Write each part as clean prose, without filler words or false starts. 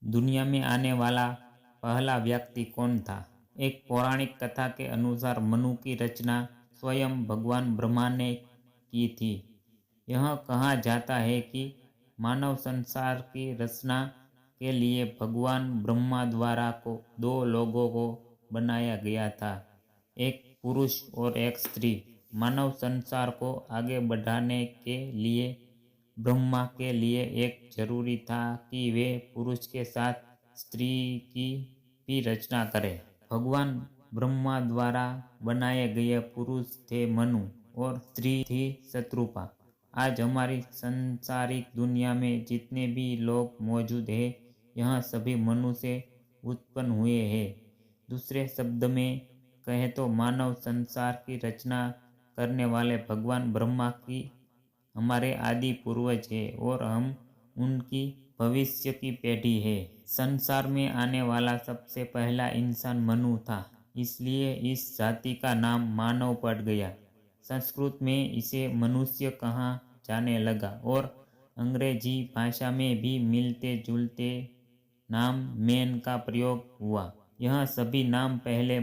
दुनिया में आने वाला पहला व्यक्ति कौन था? एक पौराणिक कथा के अनुसार मनु की रचना स्वयं भगवान ब्रह्मा ने की थी। यह कहा जाता है कि मानव संसार की रचना के लिए भगवान ब्रह्मा द्वारा को दो लोगों को बनाया गया था, एक पुरुष और एक स्त्री। मानव संसार को आगे बढ़ाने के लिए ब्रह्मा के लिए एक जरूरी था कि वे पुरुष के साथ स्त्री की भी रचना करें। भगवान ब्रह्मा द्वारा बनाए गए पुरुष थे मनु और स्त्री थी शत्रुपा। आज हमारी संसारिक दुनिया में जितने भी लोग मौजूद हैं, यह सभी मनु से उत्पन्न हुए हैं। दूसरे शब्द में कहें तो मानव संसार की रचना करने वाले भगवान ब्रह्मा की हमारे आदि पूर्वज है और हम उनकी भविष्य की पीढ़ी है। संसार में आने वाला सबसे पहला इंसान मनु था, इसलिए इस जाति का नाम मानव पड़ गया। संस्कृत में इसे मनुष्य कहा जाने लगा और अंग्रेजी भाषा में भी मिलते जुलते नाम मैन का प्रयोग हुआ। यह सभी नाम पहले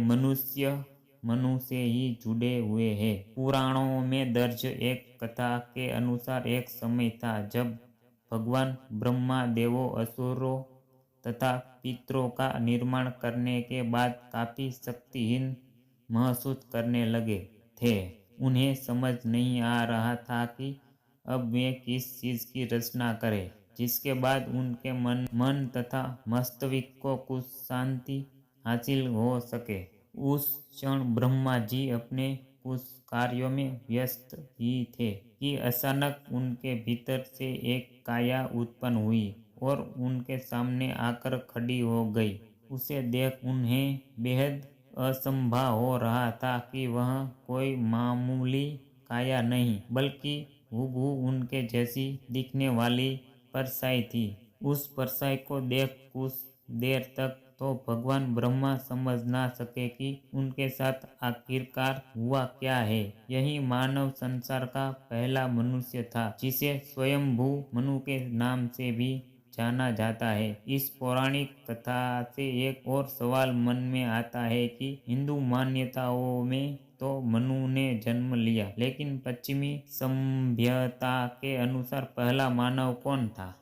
मनु से ही जुड़े हुए हैं। पुराणों में दर्ज एक कथा के अनुसार एक समय था जब भगवान ब्रह्मा देवों, असुरों तथा पितरों का निर्माण करने के बाद काफी शक्तिहीन महसूस करने लगे थे। उन्हें समझ नहीं आ रहा था कि अब वे किस चीज की रचना करें जिसके बाद उनके मन तथा मस्तिष्क को कुछ शांति हासिल हो सके। उस क्षण ब्रह्मा जी अपने कुछ कार्यों में व्यस्त ही थे कि अचानक उनके भीतर से एक काया उत्पन्न हुई और उनके सामने आकर खड़ी हो गई। उसे देख उन्हें बेहद असंभव हो रहा था कि वह कोई मामूली काया नहीं बल्कि हूबहू उनके जैसी दिखने वाली परछाई थी। उस परछाई को देख कुछ देर तक तो भगवान ब्रह्मा समझ ना सके कि उनके साथ आखिरकार हुआ क्या है। यही मानव संसार का पहला मनुष्य था, जिसे स्वयंभू मनु के नाम से भी जाना जाता है। इस पौराणिक कथा से एक और सवाल मन में आता है कि हिंदू मान्यताओं में तो मनु ने जन्म लिया, लेकिन पश्चिमी सभ्यता के अनुसार पहला मानव कौन था?